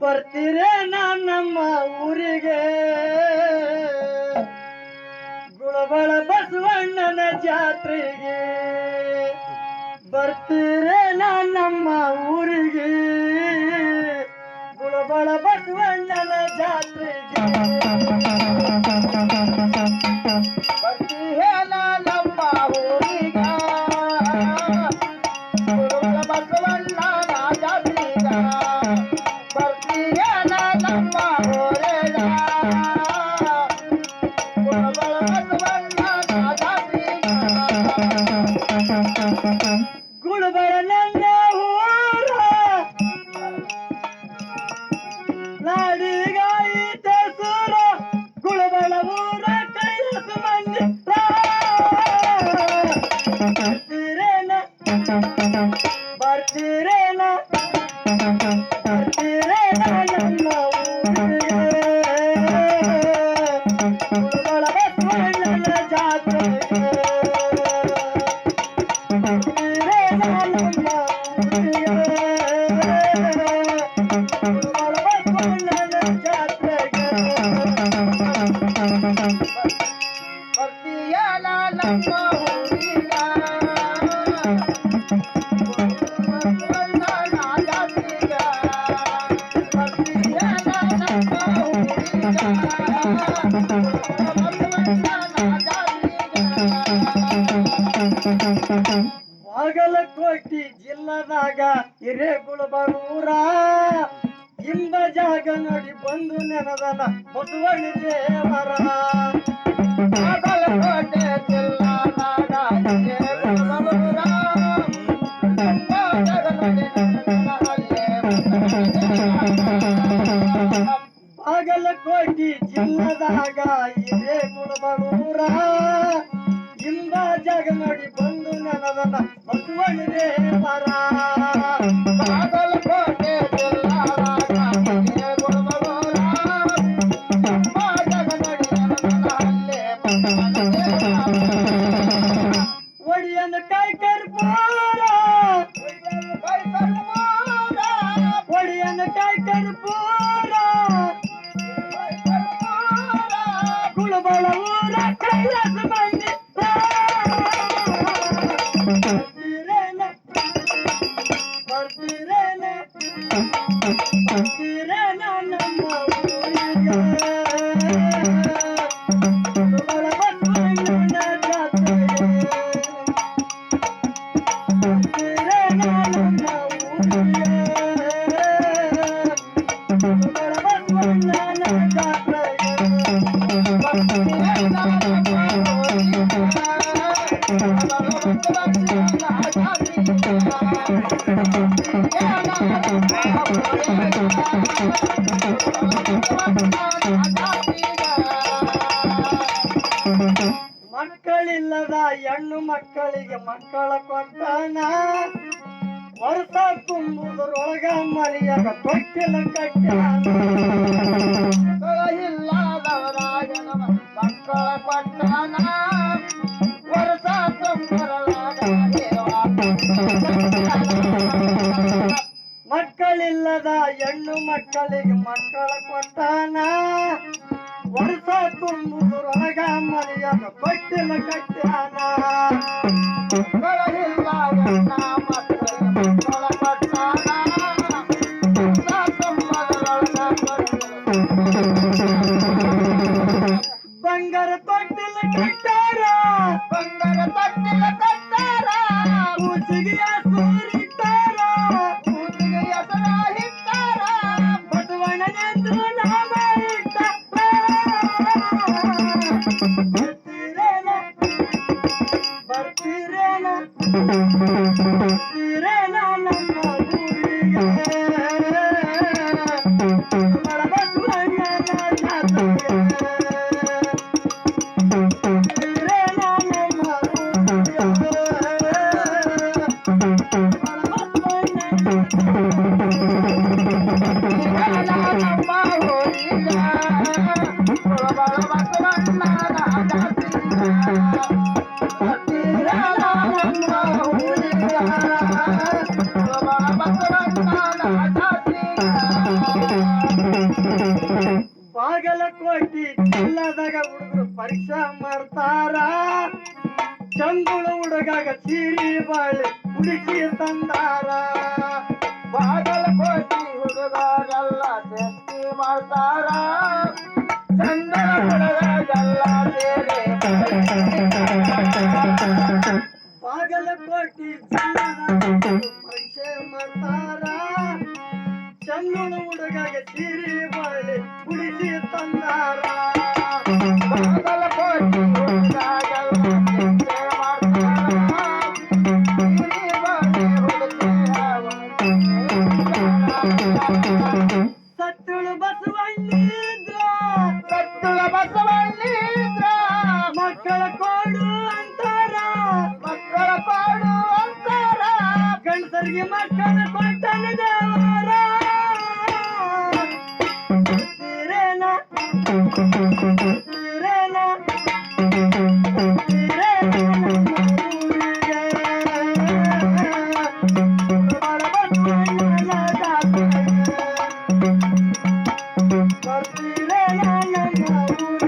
ಬರ್ತೀರೇ ನಮ್ಮ ಊರಿಗೆ ಗುಳಬಳ ಬಸವಣ್ಣನ ಜಾತ್ರೆಗೆ ಬರ್ತೀರೇ ನಮ್ಮ ಊರಿಗೆ ಗುಳಬಳ ಬಸವಣ್ಣನ ಜಾತ್ರೆಗೆ ಬರ್ತೀರೇ ನಮ್ಮ ಊರಿಗೆ ಗುಳಬಳ ಬಸವಣ್ಣನ ಜಾತ್ರೆಗೆ ಗುಳಬಳ ನನ್ನ ಊರ ನಾಡಿಗಾಯಿತ ಸೂರ ಗುಳಬಳ ಊರ ಕೈಲಾಸ ಮಂದಿರ ಬರ್ತೀರೇನ ಬರ್ತೀರೇನ ಬರ್ತೀರೇನ ನಮ್ಮ ಊರಿಗೆ ಗುಳಬಳ ಬಸವಣ್ಣನ ಜಾತ್ರೆಗೆ ಬಾಗಲಕೋಟೆ ಜಿಲ್ಲದಾಗ ಹಿರೇಗುಳಬರೂರ ಇಂಬ ಜಾಗ ನೋಡಿ ಬಂದು ನೆನದನ ಬಸವಣ್ಣ ದೇವರ ಬಾಗಲಕೋಟೆ ಜಿಲ್ಲದಾಗ ಹಿರೇಗುಳಬರೂರ ಬಾಗಲಕೋಟೆ ಜಿಲ್ಲದಾಗ ಹಿರೇಗುಳಬರೂರ ಇಂಬ ಜಾಗ ನೋಡಿ ಬಂದು ನೆನದನ ಬಸವಣ್ಣ ದೇವರ ಬಾಗಲಕೋಟೆ ಜಿಲ್ಲದಾಗ ಹಿರೇಗುಳಬರೂರ ಇಂಬ ಜಾಗ ನೋಡಿ ನೆನದನ ಅಲ್ಲೇ ಬಸವಣ್ಣ ದೇವರ ಒಡಿಯನ ಕೈ ಕರ್ಪೂರ ಒಡಿಯನ ಕೈ ಕರ್ಪೂರ ಗುಳಬಳ ಊರ ಕೈಲಾಸ ಮಂದಿರ ಬರ್ತೀರೇನ ಬರ್ತೀರೇನ ಬರ್ತೀರೇನ ನಮ್ಮ ಊರಿಗೆ ಗುಳಬಳ ಬಸವಣ್ಣನ ಜಾತ್ರೆಗೆ ಬರ್ತೀರೇನ ನಮ್ಮ ಊರಿಗೆ ಗುಳಬಳ ಬಸವಣ್ಣನ ಜಾತ್ರೆಗೆ ಮಕ್ಕಳಿಲ್ಲದ ಹೆಣ್ಣು ಮಕ್ಕಳಿಗೆ ಮಕ್ಕಳ ಕೊಟ್ಟಾನ ವರ್ಷ ತುಂಬುವುದರೊಳಗ ಮರಿಯಾಗ ತೊಟ್ಟಿಲ ಕಟ್ಟಾನ ಇಲ್ಲದವರಾಗ ಮಕ್ಕಳ ಕೊಟ್ಟಾನ ವರ್ಷ ತುಂಬರೊಳಗ ಮಕ್ಕಳಿಲ್ಲದ ಹೆಣ್ಣು ಮಕ್ಕಳಿಗೆ ಮಕ್ಕಳ ಕೊಟ್ಟಾನ ವರ್ಷ ತುಂಬುವುದರೊಳಗ ಮರಿಯಾಗ ತೊಟ್ಟಿಲ ಕಟ್ಟಾನ ಬಂಗಾರ ತೊಟ್ಟಿಲ ಕಟ್ಟಾರ ಬಂಗಾರ ತೊಟ್ಟಿಲ ಕಟ್ಟಾರ ಬರ್ತೀರೇನ ಬರ್ತೀರೇನ ನಮ್ಮ ಊರಿಗೆ ಬಸವಣ್ಣನ ಜಾತ್ರೆಗೆ ಬರ್ತೀರೇನ ನಮ್ಮ ಊರಿಗೆ ಬಾಗಲಕೋಟಿ ಜಿಲ್ಲಾದಾಗ ಹುಡುಗರು ಪರೀಕ್ಷಾ ಮಾಡ್ತಾರ ಚಂಗುಳು ಹುಡುಗಾಗ ಸೀರಿ ಬಾಳೆ ಹುಡುಕಿ ತಂದಾರ ಬಾಗಲಕೋಟಿ ಹುಡುಗರೆಲ್ಲ ಟೆಸ್ಟಿ ಮಾಡ್ತಾರ ಚಂದನ ಹುಡುಗರೆಲ್ಲ ಸೇರಿ ಬಾಗಲಕೋಟಿ ಜಿಲ್ಲಾದಾಗ ಪರೀಕ್ಷೆ ಮಾಡ್ತಾರ ಚಂಗುಳು ಹುಡುಗಾಗ ಸೀರಿ ಬಾಳೆ ಹುಡುಕಿ ತಂದಾರ ಬಾಗಲಕೋಟಿ ಸತ್ತುಳು ಬಸವಣ್ಣಿದ್ರ ಮಕ್ಕಳ ಕೊಡು ಅಂತಾರ ಗಂಡಸರಿಗೆ ಮಕ್ಕಳ ಕೊಟ್ಟನ ದೇವರ ಬರ್ತೀರೇನ ಬರ್ತೀರೇನ ಬರ್ತೀರೇನ ನಮ್ಮ ಊರಿಗೆ